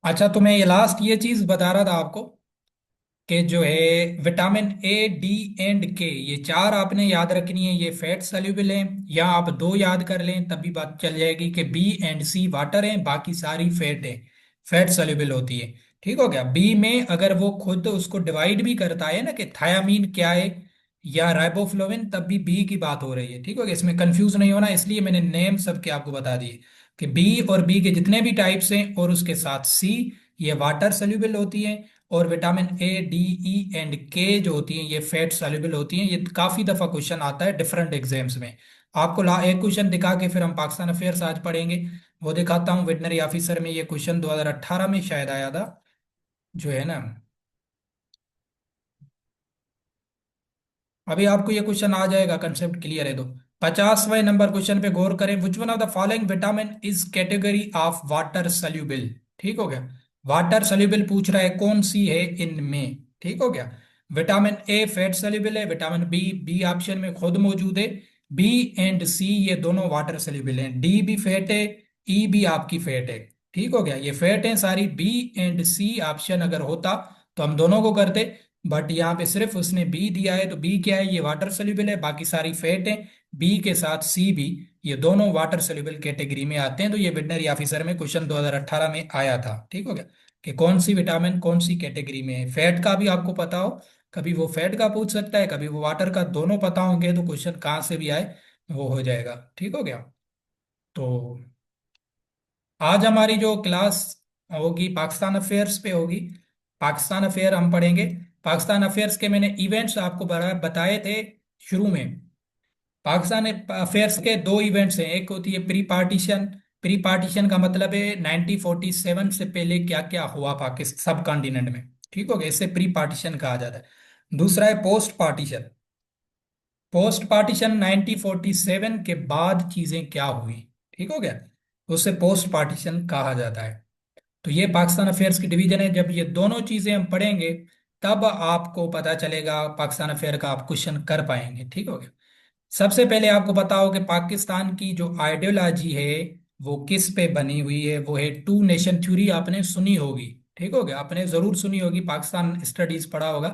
अच्छा, तो मैं ये लास्ट ये चीज बता रहा था आपको कि जो है विटामिन ए, डी एंड के, ये चार आपने याद रखनी है। ये फैट सल्यूबल हैं, या आप दो याद कर लें तब भी बात चल जाएगी कि बी एंड सी वाटर हैं, बाकी सारी फैट है, फैट सल्यूबल होती है। ठीक हो गया। बी में अगर वो खुद उसको डिवाइड भी करता है ना कि थायामीन क्या है या राइबोफ्लोविन, तब भी बी की बात हो रही है। ठीक हो गया, इसमें कंफ्यूज नहीं होना, इसलिए मैंने नेम सबके आपको बता दिए कि बी और बी के जितने भी टाइप्स हैं और उसके साथ सी, ये वाटर सल्यूबल होती है। और vitamin A, D, E and के जो होती हैं ये फैट सॉल्युबल होती हैं। ये काफी दफा क्वेश्चन आता है डिफरेंट एग्जाम्स में। आपको ला एक क्वेश्चन दिखा के फिर हम पाकिस्तान अफेयर्स आज पढ़ेंगे। वो दिखाता हूँ, वेटनरी ऑफिसर में ये क्वेश्चन 2018 में शायद आया था, जो है ना। अभी आपको ये क्वेश्चन आ जाएगा, कंसेप्ट क्लियर है तो। 50वें नंबर क्वेश्चन पे गौर करें। Which one of the following vitamin is category of water soluble. ठीक हो गया। वाटर सल्यूबल पूछ रहा है, कौन सी है इनमें। ठीक हो गया। विटामिन ए फैट सल्यूबल है, विटामिन बी, बी ऑप्शन में खुद मौजूद है। बी एंड सी ये दोनों वाटर सल्यूबल हैं। डी भी फैट है, ई भी आपकी फैट है। ठीक हो गया, ये फैट है सारी। बी एंड सी ऑप्शन अगर होता तो हम दोनों को करते, बट यहाँ पे सिर्फ उसने बी दिया है, तो बी क्या है, ये वाटर सोल्यूबल है, बाकी सारी फैट है। बी के साथ सी भी, ये दोनों वाटर सोल्यूबल कैटेगरी में आते हैं। तो ये वेटनरी ऑफिसर में क्वेश्चन 2018 में आया था। ठीक हो गया, कि कौन सी विटामिन कौन सी कैटेगरी में है। फैट का भी आपको पता हो, कभी वो फैट का पूछ सकता है, कभी वो वाटर का, दोनों पता होंगे तो क्वेश्चन कहाँ से भी आए वो हो जाएगा। ठीक हो गया। तो आज हमारी जो क्लास होगी पाकिस्तान अफेयर्स पे होगी। पाकिस्तान अफेयर हम पढ़ेंगे। पाकिस्तान अफेयर्स के मैंने इवेंट्स आपको बताए थे शुरू में। पाकिस्तान अफेयर्स के दो इवेंट्स हैं, एक होती है प्री पार्टीशन। प्री पार्टीशन का मतलब है 1947 से पहले क्या क्या हुआ पाकिस्तान सब कॉन्टिनेंट में। ठीक हो गया, इससे प्री पार्टीशन कहा जाता है। दूसरा है पोस्ट पार्टीशन। पोस्ट पार्टीशन 1947 के बाद चीजें क्या हुई। ठीक हो गया, उसे पोस्ट पार्टीशन कहा जाता है। तो ये पाकिस्तान अफेयर्स की डिवीजन है। जब ये दोनों चीजें हम पढ़ेंगे तब आपको पता चलेगा पाकिस्तान अफेयर का आप क्वेश्चन कर पाएंगे। ठीक हो गया। सबसे पहले आपको पता हो कि पाकिस्तान की जो आइडियोलॉजी है वो किस पे बनी हुई है, वो है टू नेशन थ्योरी। आपने सुनी होगी। ठीक हो गया, आपने जरूर सुनी होगी, पाकिस्तान स्टडीज पढ़ा होगा।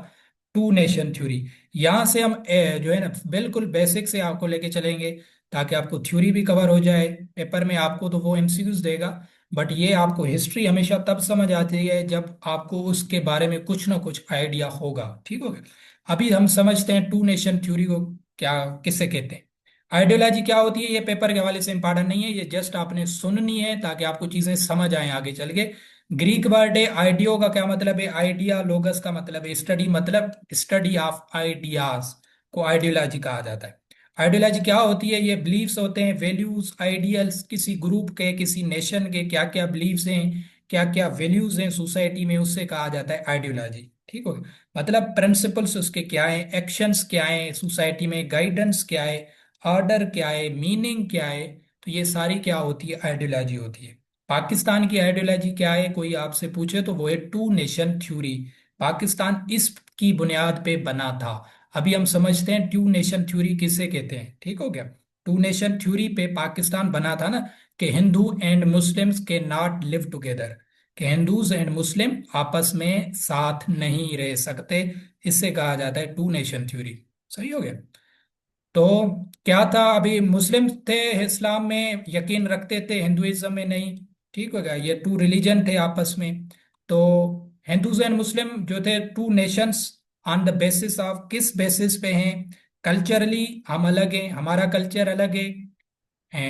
टू नेशन थ्योरी, यहाँ से हम जो है ना बिल्कुल बेसिक से आपको लेके चलेंगे, ताकि आपको थ्योरी भी कवर हो जाए। पेपर में आपको तो वो एमसीक्यूज देगा, बट ये आपको हिस्ट्री हमेशा तब समझ आती है जब आपको उसके बारे में कुछ ना कुछ आइडिया होगा। ठीक हो गया। अभी हम समझते हैं टू नेशन थ्योरी को क्या, किससे कहते हैं। आइडियोलॉजी क्या होती है, ये पेपर के हवाले से इंपॉर्टेंट नहीं है, ये जस्ट आपने सुननी है ताकि आपको चीजें समझ आए आगे चल के। ग्रीक वर्ड है आइडियो का क्या मतलब है, आइडिया, लोगस का मतलब है स्टडी, मतलब स्टडी ऑफ आइडियाज को आइडियोलॉजी कहा जाता है। आइडियोलॉजी क्या होती है, ये बिलीव्स होते हैं, वैल्यूज, आइडियल्स, किसी ग्रुप के, किसी नेशन के क्या क्या बिलीव्स हैं, क्या क्या वैल्यूज हैं सोसाइटी में, उससे कहा जाता है आइडियोलॉजी। ठीक हो गया। मतलब प्रिंसिपल्स उसके क्या है, एक्शंस क्या है सोसाइटी में, गाइडेंस क्या है, ऑर्डर क्या है, मीनिंग क्या है। तो ये सारी क्या होती है, आइडियोलॉजी होती है। पाकिस्तान की आइडियोलॉजी क्या है, कोई आपसे पूछे तो वो है टू नेशन थ्योरी। पाकिस्तान इसकी बुनियाद पे बना था। अभी हम समझते हैं टू नेशन थ्योरी किसे कहते हैं। ठीक हो गया। टू नेशन थ्योरी पे पाकिस्तान बना था ना, कि हिंदू एंड मुस्लिम्स के नॉट लिव टुगेदर, कि हिंदूज एंड मुस्लिम आपस में साथ नहीं रह सकते। इससे कहा जाता है टू नेशन थ्योरी। सही हो गया। तो क्या था, अभी मुस्लिम थे इस्लाम में यकीन रखते थे, हिंदुइज्म में नहीं। ठीक हो गया, ये टू रिलीजन थे आपस में। तो हिंदूज एंड मुस्लिम जो थे two nations, on the basis of किस बेसिस पे हैं, कल्चरली हम अलग हैं, हमारा कल्चर अलग है,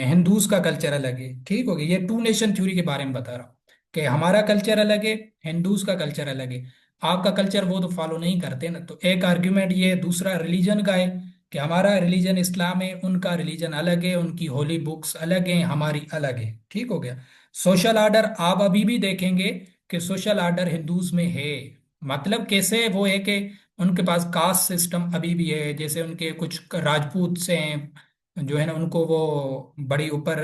हिंदूज का कल्चर अलग है। ठीक हो गया, ये टू नेशन थ्योरी के बारे में बता रहा हूँ कि हमारा कल्चर अलग है, हिंदूज का कल्चर अलग है। आपका कल्चर वो तो फॉलो नहीं करते ना, तो एक आर्ग्यूमेंट ये है। दूसरा रिलीजन का है कि हमारा रिलीजन इस्लाम है, उनका रिलीजन अलग है, उनकी होली बुक्स अलग हैं, हमारी अलग है। ठीक हो गया। सोशल ऑर्डर आप अभी भी देखेंगे कि सोशल ऑर्डर हिंदूज में है। मतलब कैसे, वो है कि उनके पास कास्ट सिस्टम अभी भी है, जैसे उनके कुछ राजपूत से हैं जो है ना, उनको वो बड़ी ऊपर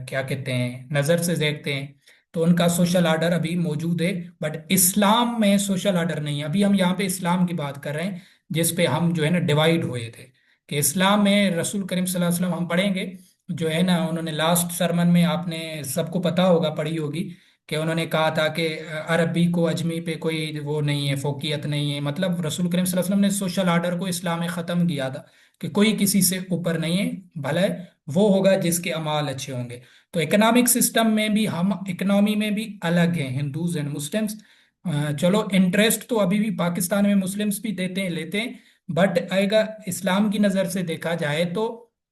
क्या कहते हैं, नजर से देखते हैं। तो उनका सोशल ऑर्डर अभी मौजूद है, बट इस्लाम में सोशल ऑर्डर नहीं है। अभी हम यहाँ पे इस्लाम की बात कर रहे हैं, जिस पे हम जो है ना डिवाइड हुए थे, कि इस्लाम में रसूल करीम सल्लल्लाहु अलैहि वसल्लम हम पढ़ेंगे, जो है ना उन्होंने लास्ट सरमन में, आपने सबको पता होगा, पढ़ी होगी, कि उन्होंने कहा था कि अरबी को अजमी पे कोई वो नहीं है, फोकियत नहीं है। मतलब रसूल करीम सल्लल्लाहु अलैहि वसल्लम ने सोशल आर्डर को इस्लाम में ख़त्म किया था कि कोई किसी से ऊपर नहीं है, भले वो होगा जिसके अमाल अच्छे होंगे। तो इकोनॉमिक सिस्टम में भी हम इकोनॉमी में भी अलग हैं हिंदूज एंड मुस्लिम्स। चलो इंटरेस्ट तो अभी भी पाकिस्तान में मुस्लिम्स भी देते हैं, लेते हैं, बट अगर इस्लाम की नज़र से देखा जाए तो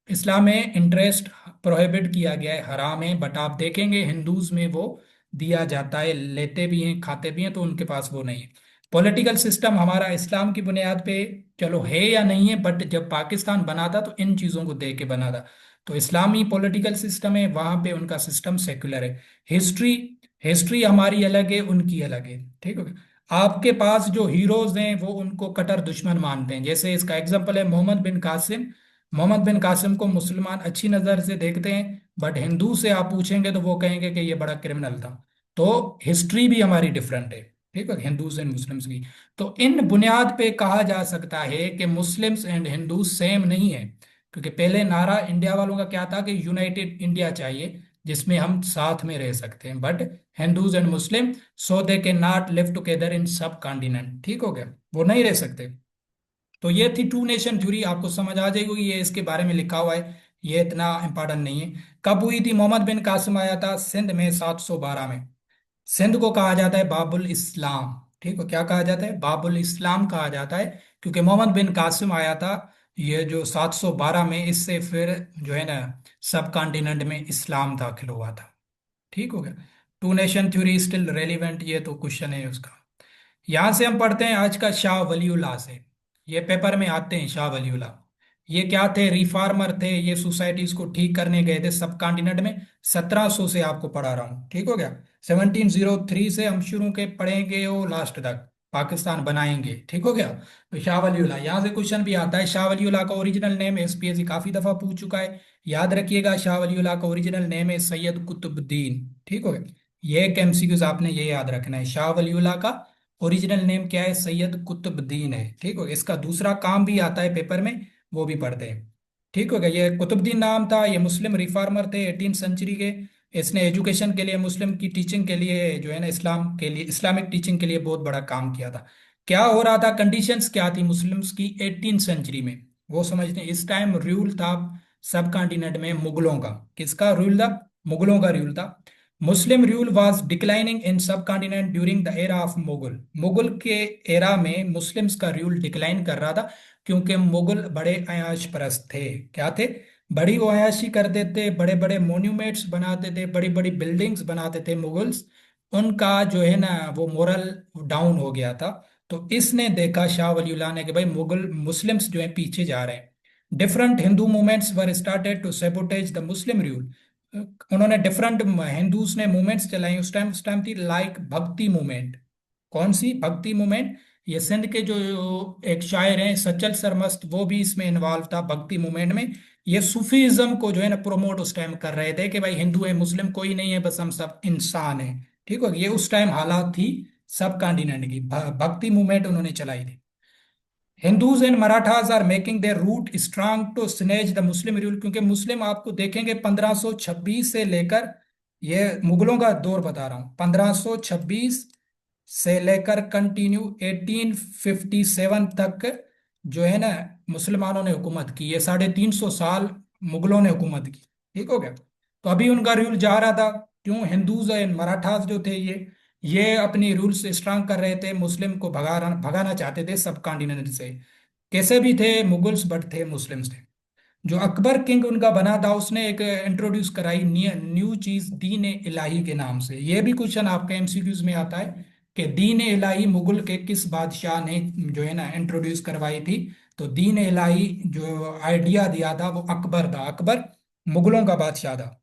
इस्लाम में इंटरेस्ट प्रोहिबिट किया गया है, हराम है। बट आप देखेंगे हिंदूज में वो दिया जाता है, लेते भी हैं खाते भी हैं, तो उनके पास वो नहीं है। पॉलिटिकल सिस्टम हमारा इस्लाम की बुनियाद पे चलो है या नहीं है, बट जब पाकिस्तान बना था तो इन चीज़ों को दे के बना था। तो इस्लामी पॉलिटिकल सिस्टम है, वहां पे उनका सिस्टम सेक्युलर है। हिस्ट्री हिस्ट्री हमारी अलग है, उनकी अलग है, ठीक है। आपके पास जो हीरोज हैं वो उनको कट्टर दुश्मन मानते हैं। जैसे इसका एग्जांपल है मोहम्मद बिन कासिम। मोहम्मद बिन कासिम को मुसलमान अच्छी नज़र से देखते हैं, बट हिंदू से आप पूछेंगे तो वो कहेंगे कि ये बड़ा क्रिमिनल था। तो हिस्ट्री भी हमारी डिफरेंट है, ठीक है, हिंदूज एंड मुस्लिम्स की। तो इन बुनियाद पे कहा जा सकता है कि मुस्लिम्स एंड हिंदूज सेम नहीं है, क्योंकि पहले नारा इंडिया वालों का क्या था कि यूनाइटेड इंडिया चाहिए जिसमें हम साथ में रह सकते हैं। But Hindus and Muslim so they can not live together in सब कॉन्टिनेंट, ठीक हो गया, वो नहीं रह सकते। तो ये थी टू नेशन थ्योरी, आपको समझ आ जाएगी, ये इसके बारे में लिखा हुआ है, ये इतना इंपॉर्टेंट नहीं है। कब हुई थी? मोहम्मद बिन कासिम आया था सिंध में 712 में। सिंध को कहा जाता है बाबुल इस्लाम, ठीक है, क्या कहा जाता है? बाबुल इस्लाम कहा जाता है, क्योंकि मोहम्मद बिन कासिम आया था ये जो 712 में, इससे फिर जो है ना सब कॉन्टिनेंट में इस्लाम दाखिल हुआ था, ठीक हो गया। Two nation theory still relevant, ये तो क्वेश्चन है उसका। यहां से हम पढ़ते हैं आज का शाह वलीउल्लाह से। ये पेपर में आते हैं शाह वलीउल्लाह। ये क्या थे? रिफार्मर थे, ये सोसाइटीज को ठीक करने गए थे सब कॉन्टिनेंट में। 1700 से आपको पढ़ा रहा हूँ, ठीक हो गया। 1703 से हम शुरू के पढ़ेंगे वो लास्ट तक, पाकिस्तान बनाएंगे, ठीक हो गया। तो शाह वलीउल्लाह, यहाँ से क्वेश्चन भी आता है। शाह वलीउल्लाह का ओरिजिनल नेम एसपीएससी काफी दफा पूछ चुका है, याद रखिएगा। शाह वलीउल्लाह का ओरिजिनल नेम है सैयद कुतुबुद्दीन, ठीक हो गया। ये एक एमसीक्यूज आपने ये याद रखना है, शाह वलीउल्लाह का ओरिजिनल नेम क्या है? सैयद कुतुबुद्दीन है, ठीक हो गया। इसका दूसरा काम भी आता है पेपर में, वो भी पढ़ते हैं, ठीक हो गया। ये कुतुबुद्दीन नाम था, ये मुस्लिम रिफॉर्मर थे 18 सेंचुरी के। इसने एजुकेशन के लिए, मुस्लिम की टीचिंग के लिए जो है ना, इस्लाम के लिए, इस्लामिक टीचिंग के लिए बहुत बड़ा काम किया था। क्या हो रहा था, कंडीशंस क्या थी मुस्लिम्स की 18 सेंचुरी में, वो समझते हैं। इस टाइम रूल था सब कॉन्टिनेंट में मुगलों का। किसका रूल था? मुगलों का रूल था। Muslim rule was declining in subcontinent during the era of Mughal. Mughal के एरा में मुस्लिम्स का रूल डिक्लाइन कर रहा था, क्योंकि मुगल बड़े अयाश परस्त थे। क्या थे? बड़ी वो अयाशी करते थे, बड़े बड़े मोन्यूमेंट्स बनाते थे, बड़ी बड़ी बिल्डिंग्स बनाते थे मुगल्स। उनका जो है ना वो मोरल डाउन हो गया था। तो इसने देखा शाह वलीउल्लाह ने कि भाई मुगल मुस्लिम्स जो है पीछे जा रहे हैं। Different Hindu movements were started to sabotage the Muslim rule. उन्होंने डिफरेंट हिंदूज ने मूवमेंट्स चलाई उस टाइम थी लाइक भक्ति मूवमेंट। कौन सी भक्ति मूवमेंट? ये सिंध के जो एक शायर हैं सचल सरमस्त, वो भी इसमें इन्वॉल्व था भक्ति मूवमेंट में। ये सूफीज्म को जो है ना प्रमोट उस टाइम कर रहे थे कि भाई हिंदू है मुस्लिम कोई नहीं है, बस हम सब इंसान हैं, ठीक हो। ये उस टाइम हालात थी सब कॉन्टिनेंट की, भक्ति मूवमेंट उन्होंने चलाई थी। Hindus and Marathas are making their root strong to snatch the Muslim rule, क्योंकि मुस्लिम आपको देखेंगे 1526 से लेकर, ये मुगलों का दौर बता रहा हूं, 1526 से लेकर कंटिन्यू 1857 तक जो है ना मुसलमानों ने हुकूमत की। ये 350 साल मुगलों ने हुकूमत की, ठीक हो गया। तो अभी उनका रूल जा रहा था। क्यों? हिंदूज एंड मराठास जो थे ये अपनी रूल्स स्ट्रांग कर रहे थे, मुस्लिम को भगाना चाहते थे सब कॉन्टिनेंट से। कैसे भी थे मुगल्स, बट थे मुस्लिम्स थे। जो अकबर किंग उनका बना था, उसने एक इंट्रोड्यूस कराई न्यू चीज दीन इलाही के नाम से। ये भी क्वेश्चन आपके एमसीक्यूज में आता है कि दीन इलाही मुगल के किस बादशाह ने जो है ना इंट्रोड्यूस करवाई थी। तो दीन इलाही जो आइडिया दिया था वो अकबर था, अकबर मुगलों का बादशाह था।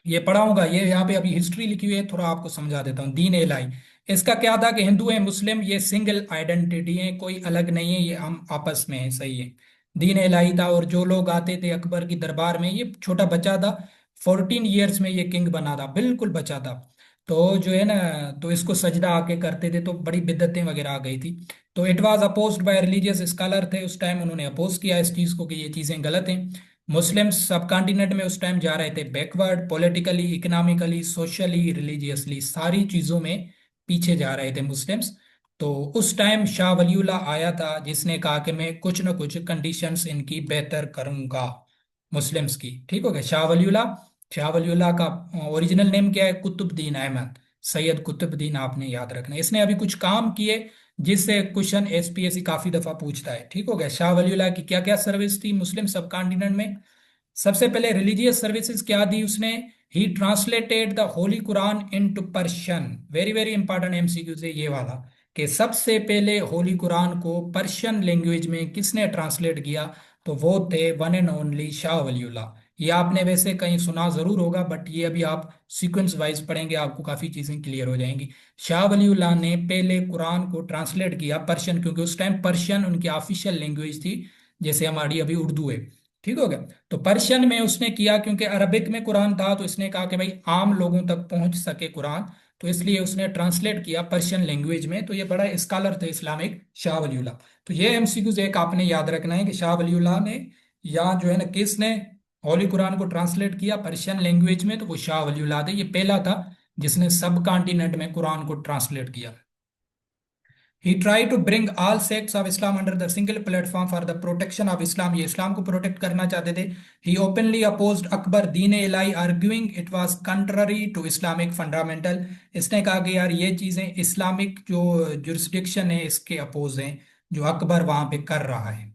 ये पढ़ाऊंगा, ये यहाँ पे अभी हिस्ट्री लिखी हुई है, थोड़ा आपको समझा देता हूँ। दीन इलाही, इसका क्या था कि हिंदू है मुस्लिम ये सिंगल आइडेंटिटी है, कोई अलग नहीं है, ये हम आपस में है, सही है। दीन इलाही था। और जो लोग आते थे अकबर की दरबार में, ये छोटा बच्चा था, 14 ईयर्स में ये किंग बना था, बिल्कुल बच्चा था। तो जो है ना, तो इसको सजदा आके करते थे, तो बड़ी बिद्दतें वगैरह आ गई थी। तो it was opposed by religious scholar थे उस टाइम, उन्होंने अपोज किया इस चीज़ को कि ये चीज़ें गलत हैं। मुस्लिम सब कॉन्टिनेंट में उस टाइम जा रहे थे backward, politically, economically, socially, religiously, सारी चीजों में पीछे जा रहे थे मुस्लिम्स। तो उस टाइम शाह वलीउल्लाह आया था जिसने कहा कि मैं कुछ ना कुछ कंडीशंस इनकी बेहतर करूंगा मुस्लिम्स की। ठीक हो गया। शाह वलीउल्लाह का ओरिजिनल नेम क्या है? कुतुबुद्दीन अहमद, सैयद कुतुबुद्दीन, आपने याद रखना है। इसने अभी कुछ काम किए जिससे क्वेश्चन एसपीएससी काफी दफा पूछता है। ठीक हो गया। शाह वलीउल्लाह की क्या क्या सर्विस थी मुस्लिम सब कॉन्टिनेंट में? सबसे पहले रिलीजियस सर्विसेज क्या दी उसने? ही translated the Holi Quran into Persian. Very very important MCQ से ये वाला, कि सबसे पहले होली कुरान को पर्शियन लैंग्वेज में किसने ट्रांसलेट किया? तो वो थे one and only Shah Waliullah. ये आपने वैसे कहीं सुना जरूर होगा, बट ये अभी आप सीक्वेंस वाइज पढ़ेंगे आपको काफी चीजें क्लियर हो जाएंगी। शाह वलीउल्लाह ने पहले कुरान को ट्रांसलेट किया पर्शियन, क्योंकि उस टाइम पर्शियन उनकी ऑफिशियल लैंग्वेज थी, जैसे हमारी अभी उर्दू है। ठीक हो गया। तो पर्शियन में उसने किया, क्योंकि अरबिक में कुरान था, तो इसने कहा कि भाई आम लोगों तक पहुंच सके कुरान, तो इसलिए उसने ट्रांसलेट किया पर्शियन लैंग्वेज में। तो ये बड़ा स्कॉलर थे इस्लामिक, शाह वलीउल्लाह। तो ये एमसीक्यूज एक आपने याद रखना है कि शाह वलीउल्लाह ने, या जो है ना किसने होली कुरान को ट्रांसलेट किया पर्शियन लैंग्वेज में? तो वो शाह वलीउल्लाह थे। ये पहला था जिसने सब कॉन्टिनेंट में कुरान को ट्रांसलेट किया। He tried to bring all sects of Islam under the single platform for the protection of Islam. ये इस्लाम को प्रोटेक्ट करना चाहते थे। He openly opposed Akbar Deen Ilahi, arguing it was contrary to Islamic fundamental. इसने कहा कि यार ये चीजें इस्लामिक जो जुरिस्डिक्शन है इसके अपोज हैं, जो अकबर वहां पे कर रहा है।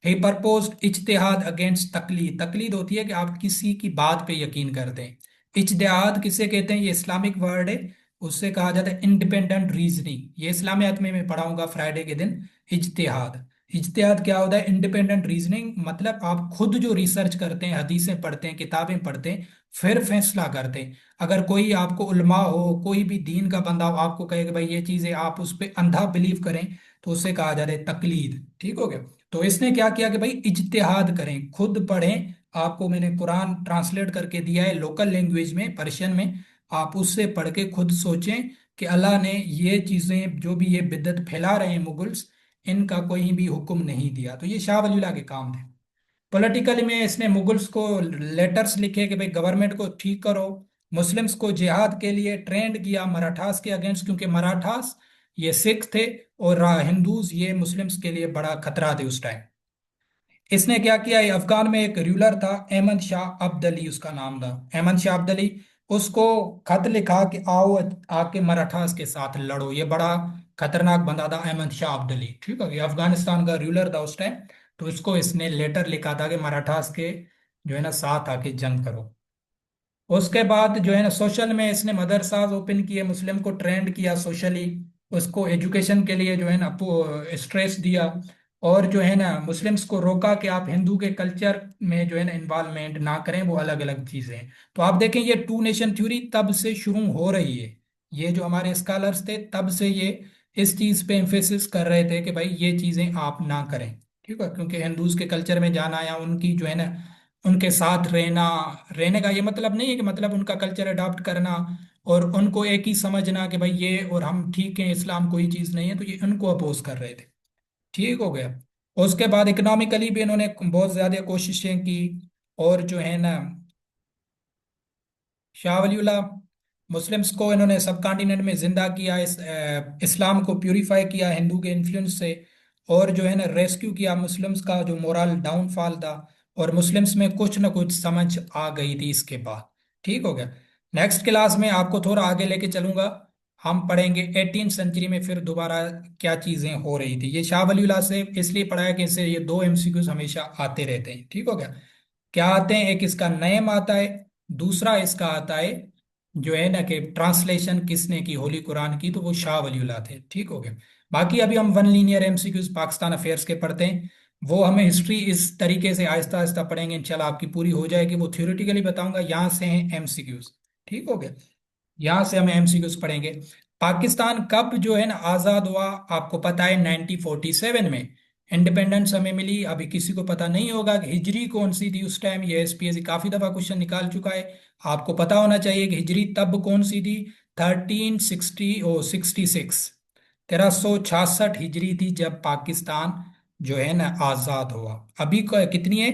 ही परपोज्ड इज्तिहाद अगेंस्ट तकलीद। तकलीद होती है कि आप किसी की बात पे यकीन करते हैं। इज्तिहाद किसे कहते हैं? ये इस्लामिक वर्ड है। उससे कहा जाता है इंडिपेंडेंट रीजनिंग। ये इस्लामियात में मैं पढ़ाऊंगा फ्राइडे के दिन। इज्तिहाद, इज्तिहाद क्या होता है? इंडिपेंडेंट रीजनिंग, मतलब आप खुद जो रिसर्च करते हैं, हदीसें पढ़ते हैं, किताबें पढ़ते हैं, फिर फैसला करते हैं। अगर कोई आपको उलमा हो, कोई भी दीन का बंदा हो, आपको कहे कि भाई ये चीजें आप उस पर अंधा बिलीव करें, तो उससे कहा जाता है तकलीद। ठीक हो गया। तो इसने क्या किया कि भाई इज्तिहाद करें, खुद पढ़ें। आपको मैंने कुरान ट्रांसलेट करके दिया है लोकल लैंग्वेज में, पर्शियन में। आप उससे पढ़ के खुद सोचें कि अल्लाह ने ये चीजें, जो भी ये बिदअत फैला रहे हैं मुगल्स, इनका कोई भी हुक्म नहीं दिया। तो ये शाह वलीउल्लाह के काम थे। पॉलिटिकली में इसने मुगल्स को लेटर्स लिखे कि भाई गवर्नमेंट को ठीक करो। मुस्लिम्स को जिहाद के लिए ट्रेंड किया मराठास के अगेंस्ट, क्योंकि मराठास ये सिख थे, और हिंदूज ये मुस्लिम्स के लिए बड़ा खतरा थे उस टाइम। इसने क्या किया? ये अफगान में एक रूलर था, अहमद शाह अब्दली उसका नाम था, अहमद शाह अब्दली। उसको खत लिखा कि आओ आके मराठास के साथ लड़ो। ये बड़ा खतरनाक बंदा था अहमद शाह अब्दली। ठीक है, ये अफगानिस्तान का रूलर था उस टाइम। तो इसको इसने लेटर लिखा था कि मराठास के जो है ना साथ आके जंग करो। उसके बाद जो है ना सोशल में इसने मदरसाज ओपन किए, मुस्लिम को ट्रेंड किया सोशली। उसको एजुकेशन के लिए जो है ना स्ट्रेस दिया। और जो है ना मुस्लिम्स को रोका कि आप हिंदू के कल्चर में जो है ना इन्वॉल्वमेंट ना करें, वो अलग अलग चीजें हैं। तो आप देखें ये टू नेशन थ्योरी तब से शुरू हो रही है। ये जो हमारे स्कॉलर्स थे तब से ये इस चीज पे एम्फेसिस कर रहे थे कि भाई ये चीजें आप ना करें। ठीक है, क्योंकि हिंदूज के कल्चर में जाना या उनकी जो है ना उनके साथ रहना, रहने का ये मतलब नहीं है कि मतलब उनका कल्चर अडॉप्ट करना और उनको एक ही समझना कि भाई ये और हम ठीक हैं, इस्लाम कोई चीज़ नहीं है। तो ये उनको अपोज कर रहे थे। ठीक हो गया। उसके बाद इकोनॉमिकली भी इन्होंने बहुत ज़्यादा कोशिशें की। और जो है ना शाह वलीउल्लाह मुस्लिम्स को इन्होंने सब कॉन्टिनेंट में जिंदा किया, इस्लाम को प्यूरिफाई किया हिंदू के इन्फ्लुएंस से। और जो है ना रेस्क्यू किया मुस्लिम्स का जो मोरल डाउनफॉल था। और मुस्लिम्स में कुछ ना कुछ समझ आ गई थी इसके बाद। ठीक हो गया। नेक्स्ट क्लास में आपको थोड़ा आगे लेके चलूंगा। हम पढ़ेंगे 18th सेंचुरी में फिर दोबारा क्या चीजें हो रही थी। ये शाह वलीउल्लाह से इसलिए पढ़ाया कि इससे ये दो एमसीक्यूज हमेशा आते रहते हैं। ठीक हो गया। क्या आते हैं? एक इसका नेम आता है, दूसरा इसका आता है जो है ना कि ट्रांसलेशन किसने की होली कुरान की, तो वो शाह वलीउल्लाह थे। ठीक हो गया। बाकी अभी हम one linear MCQs Pakistan affairs के पढ़ते हैं। वो हमें हिस्ट्री इस तरीके से आहिस्ता आहिस्ता पढ़ेंगे, इंशाल्लाह आपकी पूरी हो जाएगी। वो थ्योरेटिकली बताऊंगा, यहाँ से हैं एमसीक्यूज। ठीक हो गया। यहाँ से हम एमसीक्यूज पढ़ेंगे। पाकिस्तान कब जो है ना आजाद हुआ? आपको पता है 1947 में इंडिपेंडेंस हमें मिली। अभी किसी को पता नहीं होगा कि हिजरी कौन सी थी उस टाइम। ये एसपीएससी काफी दफा क्वेश्चन निकाल चुका है। आपको पता होना चाहिए कि हिजरी तब कौन सी थी। 1366, 1366 हिजरी थी जब पाकिस्तान जो है ना आजाद हुआ। अभी कितनी है?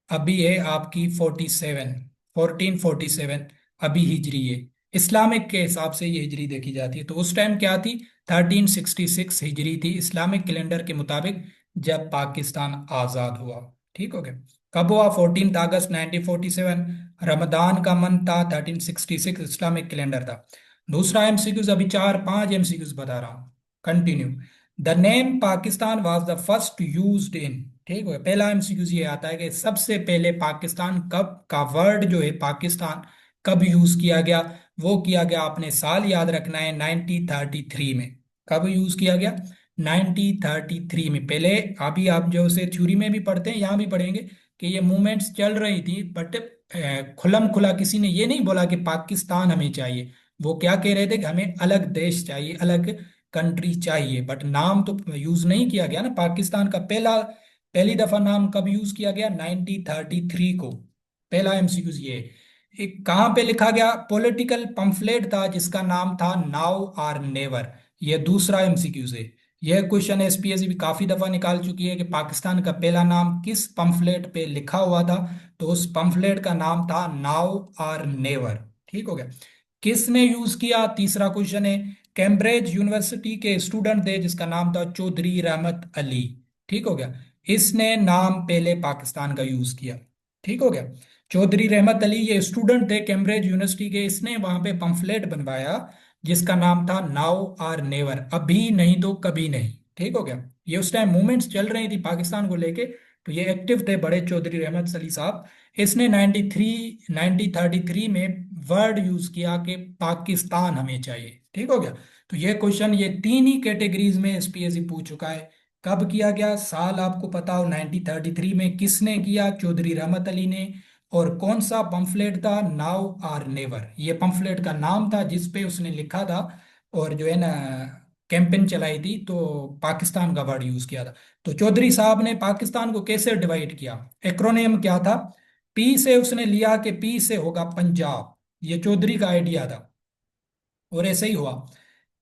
अभी है आपकी 47, 1447 अभी हिजरी है। इस्लामिक के हिसाब से ये हिजरी देखी जाती है, तो उस टाइम क्या थी, 1366 हिजरी थी इस्लामिक कैलेंडर के मुताबिक, जब पाकिस्तान आजाद हुआ। ठीक हो गया। कब हुआ, 14 अगस्त 1947, रमदान का मंथ था, 1366 इस्लामिक कैलेंडर था। दूसरा एमसीक्यूज, अभी चार पांच एमसीक्यूज बता रहा हूं, continue. The name Pakistan was the first used in, ठीक है, पहला एमसीक्यूज ये आता है कि सबसे पहले पाकिस्तान कब का वर्ड जो है पाकिस्तान कब यूज किया गया। वो किया गया, आपने साल याद रखना है, 1933 में। कब यूज किया गया, 1933 में। पहले अभी आप जो उसे थ्योरी में भी पढ़ते हैं, यहाँ भी पढ़ेंगे कि ये मूवमेंट्स चल रही थी, बट खुलम खुला किसी ने ये नहीं बोला कि पाकिस्तान हमें चाहिए। वो क्या कह रहे थे कि हमें अलग देश चाहिए, अलग कंट्री चाहिए, बट नाम तो यूज नहीं किया गया ना। पाकिस्तान का पहली दफा नाम कब यूज किया गया, 1933 को। पहला एमसीक्यू ये है। एक कहाँ पे लिखा गया, पॉलिटिकल पंफलेट था जिसका नाम था नाउ आर नेवर। ये दूसरा एमसीक्यू है। यह क्वेश्चन एसपीएससी भी काफी दफा निकाल चुकी है कि पाकिस्तान का पहला नाम किस पंफलेट पे लिखा हुआ था, तो उस पंफलेट का नाम था नाउ आर नेवर। ठीक हो गया। किसने यूज किया, तीसरा क्वेश्चन है। कैम्ब्रिज यूनिवर्सिटी के स्टूडेंट थे जिसका नाम था चौधरी रहमत अली। ठीक हो गया। इसने नाम पहले पाकिस्तान का यूज किया। ठीक हो गया। चौधरी रहमत अली ये स्टूडेंट थे कैम्ब्रिज यूनिवर्सिटी के, इसने वहां पे पंफलेट बनवाया जिसका नाम था नाउ आर नेवर, अभी नहीं तो कभी नहीं। ठीक हो गया। ये उस टाइम मूवमेंट्स चल रही थी पाकिस्तान को लेके, तो ये एक्टिव थे बड़े चौधरी रहमत अली साहब। इसने 1933 में वर्ड यूज किया कि पाकिस्तान हमें चाहिए। ठीक हो गया। तो ये क्वेश्चन ये तीन ही कैटेगरीज में एसपीएससी पूछ चुका है। कब किया गया, साल आपको पता हो, 1933 में। किसने किया, चौधरी रहमत अली ने। और कौन सा पंफलेट था, नाउ आर नेवर, ये पंफलेट का नाम था जिसपे उसने लिखा था। और जो है ना, कैंपेन चलाई थी, तो पाकिस्तान का वर्ड यूज किया था। तो चौधरी साहब ने पाकिस्तान को कैसे डिवाइड किया, एक्रोनियम क्या था, पी से उसने लिया कि पी से होगा पंजाब, ये चौधरी का आइडिया था। और ऐसे ही हुआ।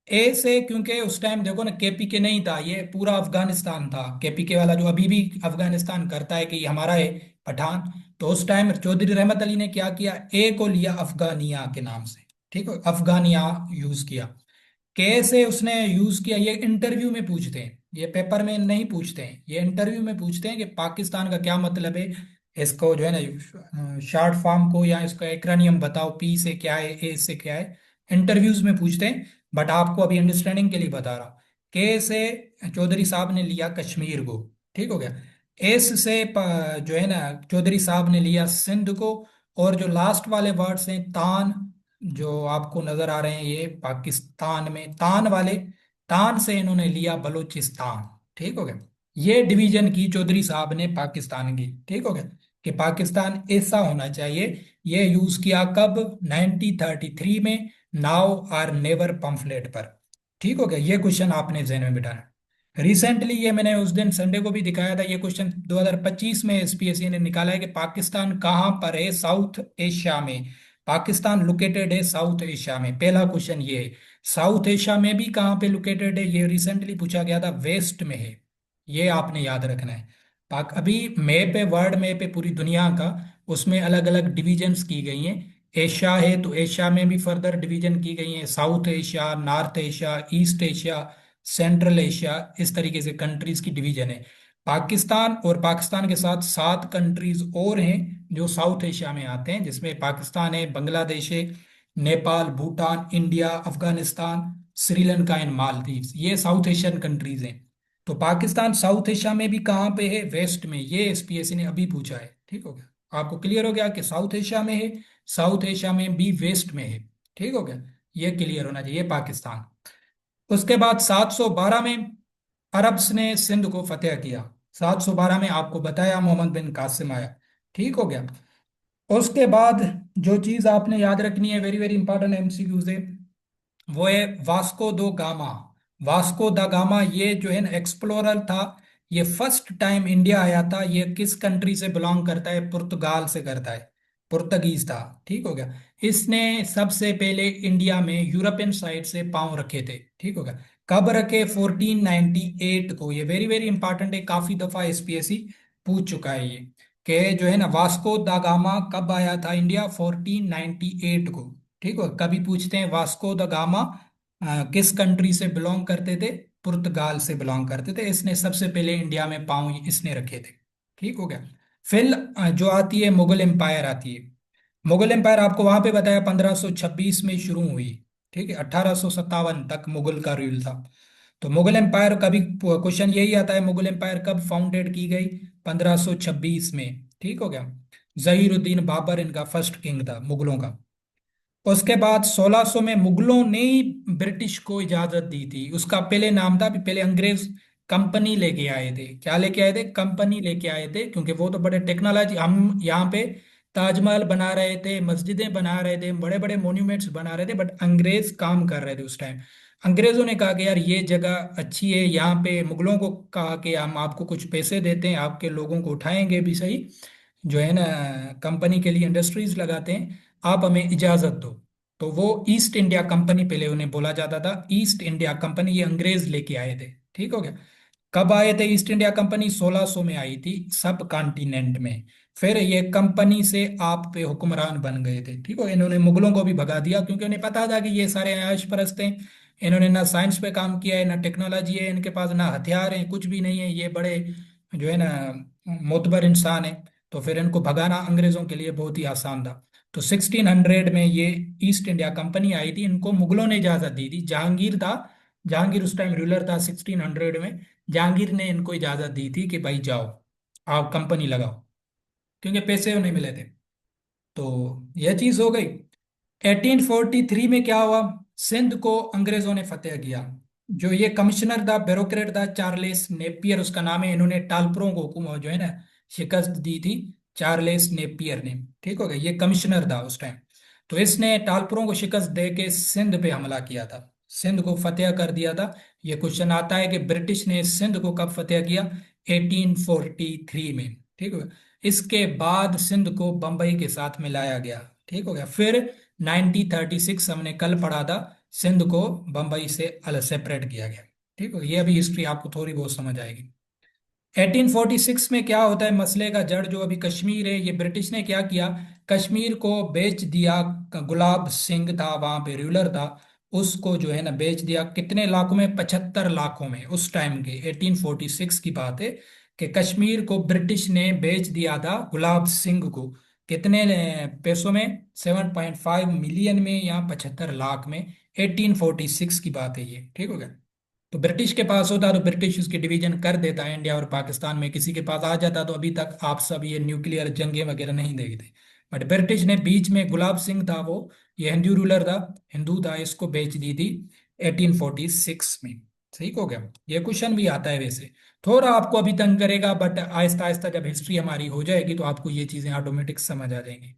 ए से, क्योंकि उस टाइम देखो ना, केपीके नहीं था, ये पूरा अफगानिस्तान था। केपीके वाला जो अभी भी अफगानिस्तान करता है कि ये हमारा है, पठान। तो उस टाइम चौधरी रहमत अली ने क्या किया, ए को लिया अफगानिया के नाम से। ठीक है, अफगानिया यूज किया। कैसे उसने यूज किया, ये इंटरव्यू में पूछते हैं, ये पेपर में नहीं पूछते हैं, ये इंटरव्यू में पूछते हैं कि पाकिस्तान का क्या मतलब है। इसको जो है ना, शॉर्ट फॉर्म को या इसका एक्रोनियम बताओ, पी से क्या है, ए से क्या है, इंटरव्यूज में पूछते हैं। बट आपको अभी अंडरस्टैंडिंग के लिए बता रहा हूं। के से चौधरी साहब ने लिया कश्मीर को। ठीक हो गया। एस से जो है ना, चौधरी साहब ने लिया सिंध को। और जो लास्ट वाले वर्ड्स हैं, तान, जो आपको नजर आ रहे हैं, ये पाकिस्तान में तान वाले, तान से इन्होंने लिया बलूचिस्तान। ठीक हो गया। ये डिवीजन की चौधरी साहब ने पाकिस्तान की। ठीक हो गया, कि पाकिस्तान ऐसा होना चाहिए। ये यूज किया कब, 1933 में, नाउ आर नेवर पंफलेट पर। ठीक हो गया। ये क्वेश्चन आपने जहन में बिठाना। रिसेंटली ये मैंने उस दिन संडे को भी दिखाया था, ये क्वेश्चन 2025 में एसपीएससी ने निकाला है कि पाकिस्तान कहाँ पर है साउथ एशिया में। पाकिस्तान लोकेटेड है साउथ एशिया में, पहला क्वेश्चन ये है। साउथ एशिया में भी कहाँ पे लोकेटेड है, ये रिसेंटली पूछा गया था, वेस्ट में है। ये आपने याद रखना है। पाक अभी मैप है, वर्ल्ड मैप है पूरी दुनिया का, उसमें अलग अलग डिविजन्स की गई हैं। एशिया है तो एशिया में भी फर्दर डिवीजन की गई है, south Asia, north Asia, east Asia, central Asia, इस तरीके से कंट्रीज की डिवीजन है। पाकिस्तान और पाकिस्तान के साथ 7 कंट्रीज और हैं जो साउथ एशिया में आते हैं, जिसमें पाकिस्तान है, बांग्लादेश है, नेपाल, भूटान, इंडिया, अफगानिस्तान, श्रीलंका एंड मालदीव्स, ये साउथ एशियन कंट्रीज हैं। तो पाकिस्तान साउथ एशिया में भी कहाँ पे है, वेस्ट में, ये एसपीएससी ने अभी पूछा है। ठीक हो गया, आपको क्लियर हो गया कि साउथ एशिया में है, साउथ एशिया में भी वेस्ट में है। ठीक हो गया, ये क्लियर होना चाहिए पाकिस्तान। उसके बाद 712 में अरब्स ने सिंध को फतेह किया। 712 में आपको बताया मोहम्मद बिन कासिम आया। ठीक हो गया। उसके बाद जो चीज आपने याद रखनी है, वेरी वेरी इंपॉर्टेंट एमसीक्यू है, वो है वास्को दो गामा। वास्को द गामा ये जो है ना एक्सप्लोरर था, ये फर्स्ट टाइम इंडिया आया था। ये किस कंट्री से बिलोंग करता है, पुर्तगाल से करता है, पुर्तगीज था। ठीक हो गया। इसने सबसे पहले इंडिया में यूरोपियन साइड से पांव रखे थे। ठीक हो गया। कब रखे, 1498 को। ये वेरी वेरी इंपॉर्टेंट है, काफी दफा एसपीएससी पूछ चुका है ये। कि जो है ना वास्को दा गामा कब आया था इंडिया, 1498 को। ठीक है, कभी पूछते हैं वास्को दा गामा किस कंट्री से बिलोंग करते थे, पुर्तगाल से बिलोंग करते थे, इसने सबसे पहले इंडिया में पांव इसने रखे थे। ठीक हो गया। फिर जो आती है मुगल एम्पायर आती है। मुगल एम्पायर आपको वहां पे बताया 1526 में शुरू हुई। ठीक है, 1857 तक मुगल का रूल था। तो मुगल एम्पायर का भी क्वेश्चन यही आता है, मुगल एम्पायर कब फाउंडेड की गई, 1526 में। ठीक हो गया। जहीरुद्दीन बाबर इनका फर्स्ट किंग था मुगलों का। उसके बाद 1600 में मुगलों ने ही ब्रिटिश को इजाजत दी थी। उसका पहले नाम था, पहले अंग्रेज कंपनी लेके आए थे। क्या लेके आए थे, कंपनी लेके आए थे, क्योंकि वो तो बड़े टेक्नोलॉजी, हम यहाँ पे ताजमहल बना रहे थे, मस्जिदें बना रहे थे, बड़े बड़े मॉन्यूमेंट्स बना रहे थे, बट अंग्रेज काम कर रहे थे उस टाइम। अंग्रेजों ने कहा कि यार ये जगह अच्छी है, यहाँ पे मुगलों को कहा कि हम आपको कुछ पैसे देते हैं, आपके लोगों को उठाएंगे भी सही, जो है ना कंपनी के लिए इंडस्ट्रीज लगाते हैं, आप हमें इजाजत दो। तो वो ईस्ट इंडिया कंपनी पहले उन्हें बोला जाता था, ईस्ट इंडिया कंपनी, ये अंग्रेज लेके आए थे। ठीक हो गया। कब आए थे ईस्ट इंडिया कंपनी, 1600 में आई थी, सब कॉन्टिनेंट में। फिर ये कंपनी से आप पे हुक्मरान बन गए थे। ठीक हो, इन्होंने मुगलों को भी भगा दिया, क्योंकि उन्हें पता था कि ये सारे आयाश परस्त हैं। इन्होंने ना साइंस पे काम किया है, ना टेक्नोलॉजी है इनके पास, ना हथियार हैं, कुछ भी नहीं है, ये बड़े जो है ना मोतबर इंसान है। तो फिर इनको भगाना अंग्रेजों के लिए बहुत ही आसान था। तो 1600 में ये ईस्ट इंडिया कंपनी आई थी, इनको मुगलों ने इजाजत दी थी। जहांगीर था, जहांगीर उस टाइम रूलर था 1600 में। जहांगीर ने इनको इजाजत दी थी कि भाई जाओ, आप कंपनी लगाओ, क्योंकि पैसे उन्हें मिले थे। तो यह चीज हो गई। 1843 में क्या हुआ, सिंध को अंग्रेजों ने फतेह किया। जो ये कमिश्नर था, ब्यूरोक्रेट था, चार्लेस नेपियर उसका नाम है, इन्होंने टालपुरों को जो है ना शिकस्त दी थी, चार्लेस नेपियर ने। ठीक हो गया, ये कमिश्नर था उस टाइम। तो इसने टालपुरों को शिकस्त दे के सिंध पे हमला किया था, सिंध को फतेह कर दिया था। ये क्वेश्चन आता है कि ब्रिटिश ने सिंध को कब फतेह किया, 1843 में। ठीक हो गया। इसके बाद सिंध को बंबई के साथ मिलाया गया। ठीक हो गया। फिर 1936 हमने कल पढ़ा था, सिंध को बंबई से अलग सेपरेट किया गया। ठीक हो, ये अभी हिस्ट्री आपको थोड़ी बहुत समझ आएगी। 1846 में क्या होता है, मसले का जड़ जो अभी कश्मीर है, ये ब्रिटिश ने क्या किया, कश्मीर को बेच दिया। गुलाब सिंह था वहां पे रूलर था, उसको जो है ना बेच दिया। कितने लाखों में, 75 लाखों में, उस टाइम के 1846 की बात है कि कश्मीर को ब्रिटिश ने बेच दिया था गुलाब सिंह को। कितने पैसों में, 7.5 मिलियन में या 75 लाख में। 1846 की बात है ये। ठीक हो गया। तो ब्रिटिश के पास होता तो ब्रिटिश उसकी डिवीजन कर देता है इंडिया और पाकिस्तान में, किसी के पास आ जाता तो अभी तक आप सब ये न्यूक्लियर जंगे वगैरह नहीं देखते। बट ब्रिटिश ने बीच में, गुलाब सिंह था वो, ये हिंदू रूलर था, हिंदू था, इसको बेच दी थी 1846 में। ठीक हो गया। ये क्वेश्चन भी आता है वैसे, थोड़ा आपको अभी तंग करेगा, बट आहिस्ता आहिस्ता जब हिस्ट्री हमारी हो जाएगी तो आपको ये चीजें ऑटोमेटिक समझ आ जाएंगी।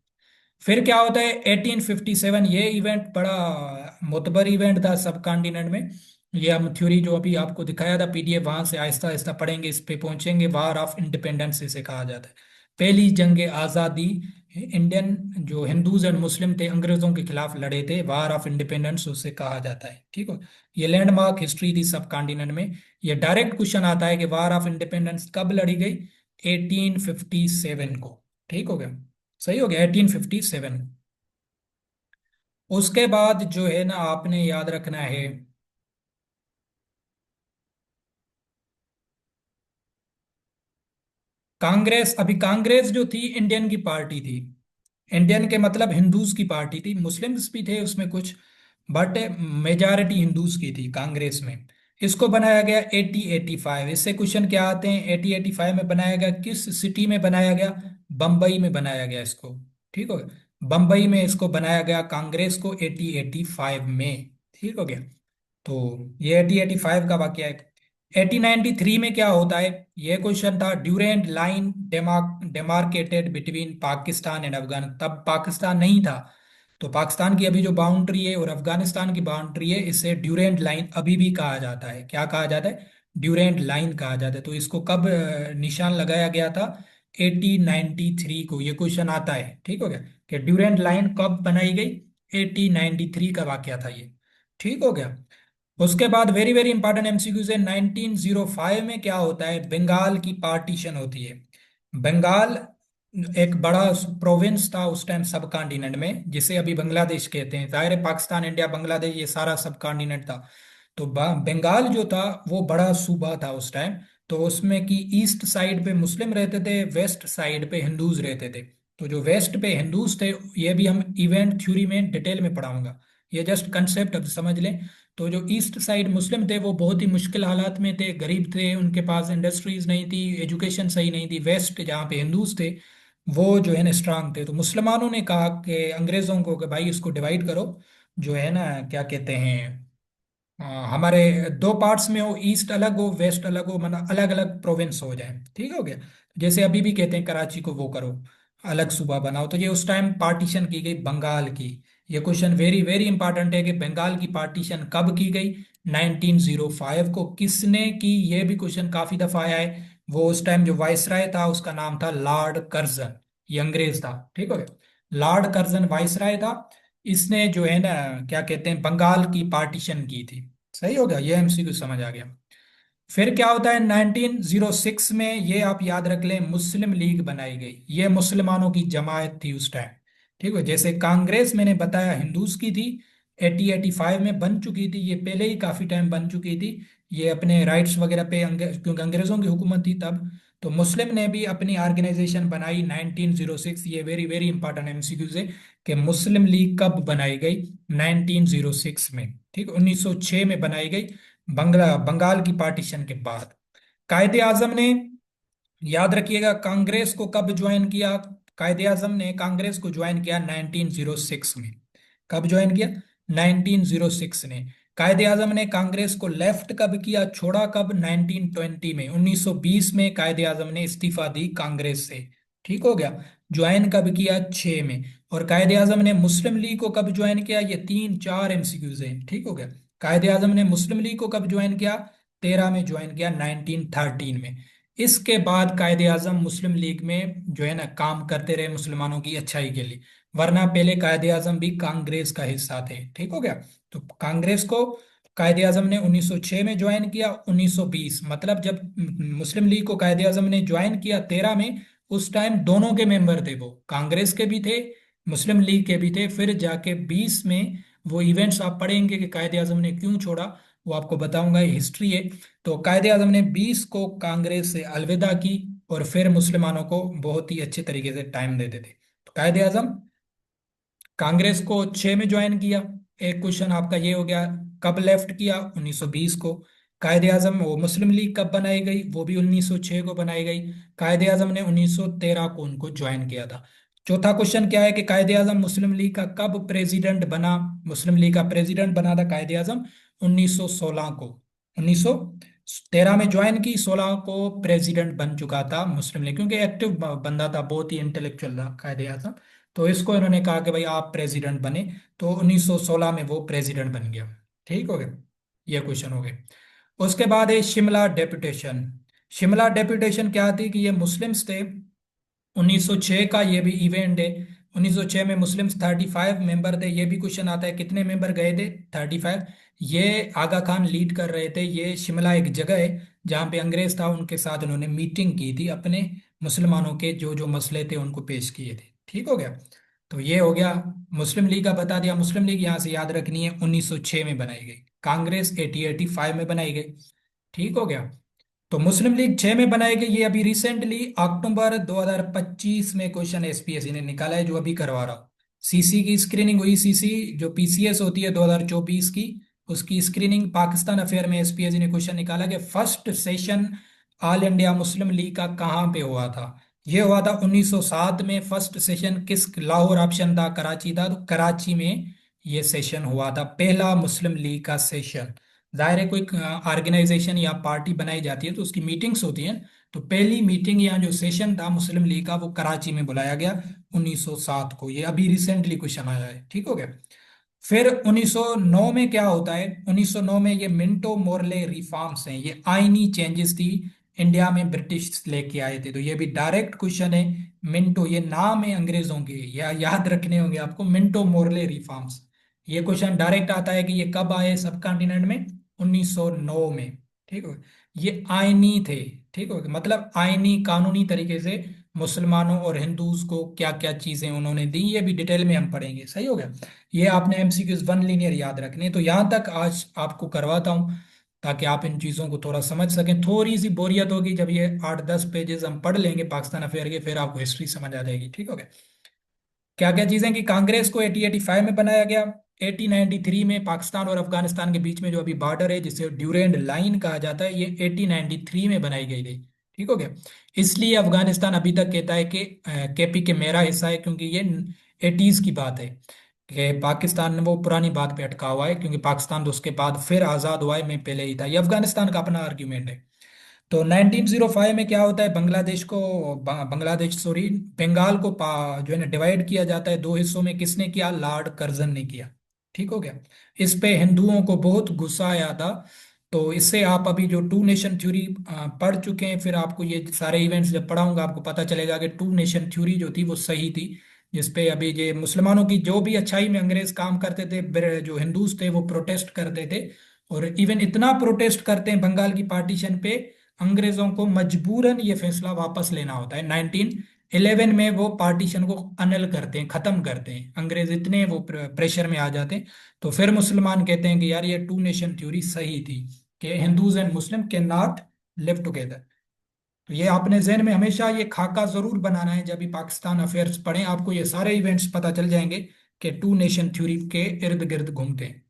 फिर क्या होता है 1857, ये इवेंट बड़ा मोतबर इवेंट था सब कॉन्टिनेंट में। ये हम थ्योरी जो अभी आपको दिखाया था पीडीएफ, वहां से आहिस्ता आहिस्ता पढ़ेंगे, इस पे पहुंचेंगे। वार ऑफ इंडिपेंडेंस इसे कहा जाता है, पहली जंग आज़ादी। इंडियन जो हिंदूज एंड मुस्लिम थे, अंग्रेजों के खिलाफ लड़े थे, वार ऑफ इंडिपेंडेंस उसे कहा जाता है। ठीक है, ये लैंडमार्क हिस्ट्री थी सब कॉन्टिनेंट में। ये डायरेक्ट क्वेश्चन आता है कि वार ऑफ इंडिपेंडेंस कब लड़ी गई, 1857 को। ठीक हो गया, सही हो गया, 1857। उसके बाद जो है ना आपने याद रखना है, कांग्रेस, अभी कांग्रेस जो थी इंडियन की पार्टी थी। इंडियन के मतलब हिंदूज की पार्टी थी, मुस्लिम्स भी थे उसमें कुछ, बट मेजॉरिटी हिंदूज की थी कांग्रेस में। इसको बनाया गया 1885। इससे क्वेश्चन क्या आते हैं, 1885 में बनाया गया, किस सिटी में बनाया गया, बम्बई में बनाया गया इसको। ठीक हो गया, बम्बई में इसको बनाया गया कांग्रेस को 1885 में। ठीक हो गया। तो ये 1885 का वाकया है। 1893 में क्या होता है, ये क्वेश्चन था, Durand line demarcated between Pakistan and Afghan, तब पाकिस्तान नहीं था। तो पाकिस्तान की अभी जो बाउंड्री है और अफगानिस्तान की बाउंड्री है, इसे ड्यूरेंट लाइन अभी भी कहा जाता है। क्या कहा जाता है, ड्यूरेंट लाइन कहा जाता है। तो इसको कब निशान लगाया गया था, 1893 को। ये क्वेश्चन आता है। ठीक हो गया, कि ड्यूरेंट लाइन कब बनाई गई, 1893 का वाकया था ये। ठीक हो गया। उसके बाद वेरी वेरी इंपॉर्टेंट एमसीक्यू से, 1905 में क्या होता है, बंगाल की पार्टीशन होती है। बंगाल एक बड़ा प्रोविंस था उस टाइम सब कॉन्टिनेंट में, जिसे अभी बांग्लादेश कहते हैं। जाहिर है पाकिस्तान, इंडिया, बांग्लादेश ये सारा सब कॉन्टिनेंट था। तो बंगाल जो था वो बड़ा सूबा था उस टाइम। तो उसमें की ईस्ट साइड पे मुस्लिम रहते थे, वेस्ट साइड पे हिंदूज रहते थे। तो जो वेस्ट पे हिंदूज थे, ये भी हम इवेंट थ्योरी में डिटेल में पढ़ाऊंगा, ये जस्ट कंसेप्ट अब समझ लें। तो जो ईस्ट साइड मुस्लिम थे वो बहुत ही मुश्किल हालात में थे, गरीब थे, उनके पास इंडस्ट्रीज नहीं थी, एजुकेशन सही नहीं थी। वेस्ट जहाँ पे हिंदूज थे वो जो है ना स्ट्रांग थे। तो मुसलमानों ने कहा कि अंग्रेजों को कि भाई इसको डिवाइड करो, जो है ना क्या कहते हैं, हमारे दो पार्ट्स में हो, ईस्ट अलग हो वेस्ट अलग हो, मतलब अलग अलग प्रोविंस हो जाए, ठीक हो गया। जैसे अभी भी कहते हैं कराची को वो करो, अलग सूबा बनाओ। तो ये उस टाइम पार्टीशन की गई बंगाल की। ये क्वेश्चन वेरी वेरी इंपॉर्टेंट है कि बंगाल की पार्टीशन कब की गई, 1905 को। किसने की, ये भी क्वेश्चन काफी दफा आया है। वो उस टाइम जो वायसराय था उसका नाम था लॉर्ड कर्जन, ये अंग्रेज था, ठीक हो गया। लॉर्ड कर्जन वायसराय था। इसने जो है ना क्या कहते हैं बंगाल की पार्टीशन की थी। सही हो गया, ये एमसीक्यू समझ आ गया। फिर क्या होता है 1906 में, ये आप याद रख लें, मुस्लिम लीग बनाई गई। ये मुसलमानों की जमायत थी उस टाइम, ठीक है। जैसे कांग्रेस मैंने बताया हिंदूज की थी, 8085 में बन चुकी थी, ये पहले ही काफी टाइम बन चुकी थी। ये अपने राइट्स वगैरह पे क्योंकि अंग्रेजों की हुकूमत थी तब। तो मुस्लिम ने भी अपनी ऑर्गेनाइजेशन बनाई 1906। ये वेरी वेरी इंपॉर्टेंट एमसीक्यूज है कि मुस्लिम लीग कब बनाई गई, 1906 में, ठीक, 1906 में बनाई गई, बंगाल की पार्टीशन के बाद। कायदे आजम ने, याद रखिएगा, कांग्रेस को कब ज्वाइन किया। कायदे आजम ने कांग्रेस को ज्वाइन किया 1906 में। कब ज्वाइन किया, 1906 ने। कायदे आजम ने कांग्रेस को लेफ्ट कब किया, छोड़ा कब, 1920 में, 1920 में कायदे आजम ने इस्तीफा दी कांग्रेस से, ठीक हो गया। ज्वाइन कब किया, 6 में। और कायदे आजम ने मुस्लिम लीग को कब ज्वाइन किया, ये 3 4 एमसीक्यूज हैं, ठीक हो गया। कायदे आजम ने मुस्लिम लीग को कब ज्वाइन किया, 13 में ज्वाइन किया, 1913 में। इसके बाद कायदे आजम मुस्लिम लीग में जो है ना काम करते रहे मुसलमानों की अच्छाई के लिए। वरना पहले कायदे आजम भी कांग्रेस का हिस्सा थे, ठीक हो गया। तो कांग्रेस को कायदे आजम ने 1906 में ज्वाइन किया, 1920 मतलब जब मुस्लिम लीग को कायदे आजम ने ज्वाइन किया 13 में, उस टाइम दोनों के मेंबर थे, वो कांग्रेस के भी थे, मुस्लिम लीग के भी थे। फिर जाके 20 में वो इवेंट्स आप पढ़ेंगे कि कायदे आजम ने क्यों छोड़ा, वो आपको बताऊंगा, ये हिस्ट्री है। तो कायदे आजम ने 20 को कांग्रेस से अलविदा की, और फिर मुसलमानों को बहुत ही अच्छे तरीके से टाइम देते थे। तो कायदे आजम कांग्रेस को 6 में ज्वाइन किया। एक क्वेश्चन आपका ये हो गया, कब लेफ्ट किया, 1920 को। कायदे आजम वो मुस्लिम लीग कब बनाई गई, वो भी 1906 को बनाई गई। कायदे आजम ने 1913 को उनको ज्वाइन किया था। चौथा क्वेश्चन क्या है कि कायदे आजम मुस्लिम लीग का कब प्रेसिडेंट बना। मुस्लिम लीग का प्रेसिडेंट बना था कायदे आजम 1916 को। 1913 में ज्वाइन की, 16 को प्रेसिडेंट बन चुका था मुस्लिम लीग, क्योंकि एक्टिव बंदा था, बहुत ही इंटेलेक्चुअल था कायदे आजम। तो इसको इन्होंने कहा कि भाई आप प्रेसिडेंट बने। तो 1916 में वो प्रेसिडेंट बन गया, ठीक हो गया। ये क्वेश्चन हो गए। उसके बाद है शिमला डेपुटेशन। शिमला डेपुटेशन क्या थी कि ये मुस्लिम्स थे, 1906 का ये भी इवेंट है। 1906 में मुस्लिम्स 35 मेंबर थे। ये भी क्वेश्चन आता है कितने मेंबर गए थे, 35। ये आगा खान लीड कर रहे थे। ये शिमला एक जगह है जहाँ पे अंग्रेज था, उनके साथ उन्होंने मीटिंग की थी, अपने मुसलमानों के जो जो मसले थे उनको पेश किए थे, ठीक हो गया। तो ये हो गया, मुस्लिम लीग का बता दिया। मुस्लिम लीग यहाँ से याद रखनी है, 1906 में बनाई गई। कांग्रेस 1885 में बनाई गई, ठीक हो गया। तो मुस्लिम लीग 6 में बनाई गई। ये अभी रिसेंटली अक्टूबर 2025 में क्वेश्चन एसपीएससी ने निकाला है, जो अभी करवा रहा हूँ। सीसी की स्क्रीनिंग हुई, सीसी जो पीसीएस होती है 2024 की, उसकी स्क्रीनिंग पाकिस्तान अफेयर में एसपीएससी ने क्वेश्चन निकाला कि first session all India Muslim league का कहाँ पे हुआ था। ये हुआ था 1907 में। फर्स्ट सेशन किस, लाहौर ऑप्शन था, कराची था, तो कराची में ये सेशन हुआ था, पहला मुस्लिम लीग का सेशन। जाहिर है कोई ऑर्गेनाइजेशन या पार्टी बनाई जाती है तो उसकी मीटिंग्स होती हैं। तो पहली मीटिंग या जो सेशन था मुस्लिम लीग का वो कराची में बुलाया गया 1907 को। ये अभी रिसेंटली क्वेश्चन आया है, ठीक हो गया। फिर 1909 में क्या होता है, 1909 में ये मिंटो मोरले रिफॉर्म्स हैं, ये आईनी चेंजेस थी इंडिया में, ब्रिटिश लेके आए थे। तो ये भी डायरेक्ट क्वेश्चन है। मिंटो ये नाम है अंग्रेजों के, या याद रखने होंगे आपको, मिंटो मोरले रिफॉर्म्स। ये क्वेश्चन डायरेक्ट आता है कि ये कब आए सब कॉन्टिनेंट में, 1909 में, ठीक हो। ये आईनी थे, ठीक हो, मतलब आईनी कानूनी तरीके से मुसलमानों और हिंदूज को क्या क्या चीजें उन्होंने दी, ये भी डिटेल में हम पढ़ेंगे। सही हो गया। ये आपने एमसीक्यूज वन लीनियर याद रखने, तो यहां तक आज आपको करवाता हूं ताकि आप इन चीजों को थोड़ा समझ सकें। थोड़ी सी बोरियत होगी जब ये 8-10 पेजेस हम पढ़ लेंगे पाकिस्तान अफेयर के, फिर आपको हिस्ट्री समझ आ जाएगी। ठीक हो गया। क्या क्या चीजें कि कांग्रेस को 1885 में बनाया गया। 1893 में पाकिस्तान और अफगानिस्तान के बीच में जो अभी बॉर्डर है जिसे ड्यूरेंड लाइन कहा जाता है, ये 1893 में बनाई गई थी। ठीक हो गया। इसलिए अफगानिस्तान अभी तक कहता है कि केपी के मेरा हिस्सा है, क्योंकि ये 80s की बात है कि पाकिस्तान वो पुरानी बात पे अटका हुआ है, क्योंकि पाकिस्तान तो उसके बाद फिर आज़ाद हुआ है, मैं पहले ही था। ये अफगानिस्तान का अपना आर्ग्यूमेंट है। तो 1905 में क्या होता है, बांग्लादेश को बांग्लादेश सॉरी बंगाल को जो है ना डिवाइड किया जाता है दो हिस्सों में। किसने किया? लॉर्ड कर्जन ने किया। ठीक हो गया। इस पे हिंदुओं को बहुत गुस्सा आया था। तो इससे आप अभी जो टू नेशन थ्योरी पढ़ चुके हैं, फिर आपको ये सारे इवेंट्स जब पढ़ाऊंगा आपको पता चलेगा कि टू नेशन थ्योरी जो थी वो सही थी। जिसपे अभी ये मुसलमानों की जो भी अच्छाई में अंग्रेज काम करते थे, जो हिंदूज थे वो प्रोटेस्ट करते थे। और इवन इतना प्रोटेस्ट करते हैं बंगाल की पार्टीशन पे, अंग्रेजों को मजबूरन ये फैसला वापस लेना होता है। 1911 में वो पार्टीशन को अनल करते हैं, खत्म करते हैं। अंग्रेज इतने वो प्रेशर में आ जाते हैं। तो फिर मुसलमान कहते हैं कि यार ये टू नेशन थ्योरी सही थी, कि Hindus and Muslim can not live together. तो ये आपने जहन में हमेशा ये खाका जरूर बनाना है। जब भी पाकिस्तान अफेयर्स पढ़ें आपको ये सारे इवेंट्स पता चल जाएंगे कि टू नेशन थ्योरी के इर्द गिर्द घूमते हैं।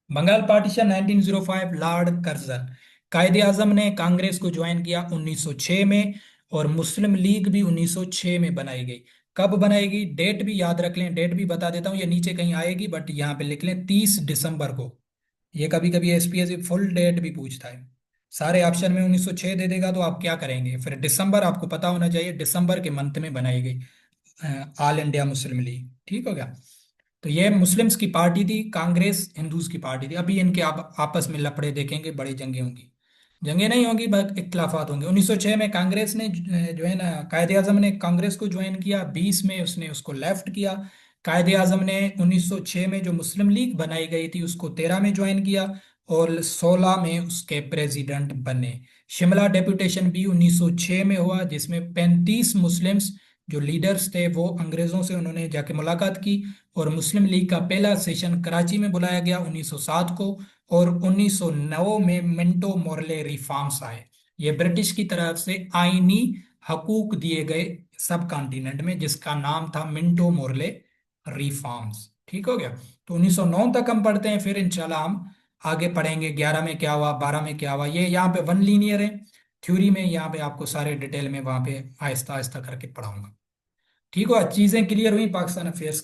Bengal partition 1905, lord Curzon. Quaid-e Azam ने कांग्रेस को ज्वाइन किया 1906 में, और मुस्लिम लीग भी 1906 में बनाई गई। कब बनाएगी, डेट भी याद रख लें, डेट भी बता देता हूं, ये नीचे कहीं आएगी बट यहाँ पे लिख लें 30 दिसंबर को। ये कभी कभी एसपीएससी फुल डेट भी पूछता है। सारे ऑप्शन में 1906 दे देगा तो आप क्या करेंगे, फिर दिसंबर आपको पता होना चाहिए, दिसंबर के मंथ में बनाई गई ऑल इंडिया मुस्लिम लीग। ठीक हो गया। तो ये मुस्लिम्स की पार्टी थी, कांग्रेस हिंदूज की पार्टी थी। अभी इनके आप आपस में लफड़े देखेंगे, बड़ी जंगें होंगी। जंगें नहीं होंगी बस इख्तलाफात होंगे। 1906 में कांग्रेस ने जो है ना, कायदे आजम ने कांग्रेस को ज्वाइन किया। 20 में उसने उसको लेफ्ट किया। कायदे आजम ने 1906 में जो मुस्लिम लीग बनाई गई थी उसको 13 में ज्वाइन किया, और 16 में उसके प्रेसिडेंट बने। शिमला डेपुटेशन भी 1906 में हुआ, जिसमें 35 मुस्लिम्स जो लीडर्स थे वो अंग्रेजों से उन्होंने जाके मुलाकात की। और मुस्लिम लीग का पहला सेशन कराची में बुलाया गया 1907 को। और 1909 में मिंटो मोरले रिफॉर्म्स आए। ये ब्रिटिश की तरफ से आईनी हकूक दिए गए सब कॉन्टिनेंट में, जिसका नाम था मिंटो मोरले रिफॉर्म्स। ठीक हो गया। तो 1909 तक हम पढ़ते हैं, फिर इंशाल्लाह हम आगे पढ़ेंगे 11 में क्या हुआ, 12 में क्या हुआ। ये यहाँ पे वन लीनियर है थ्योरी में, यहाँ पे आपको सारे डिटेल में वहां पे आहिस्ता आहिस्ता करके पढ़ाऊंगा। ठीक हो, चीजें क्लियर हुई पाकिस्तान अफेयर्स।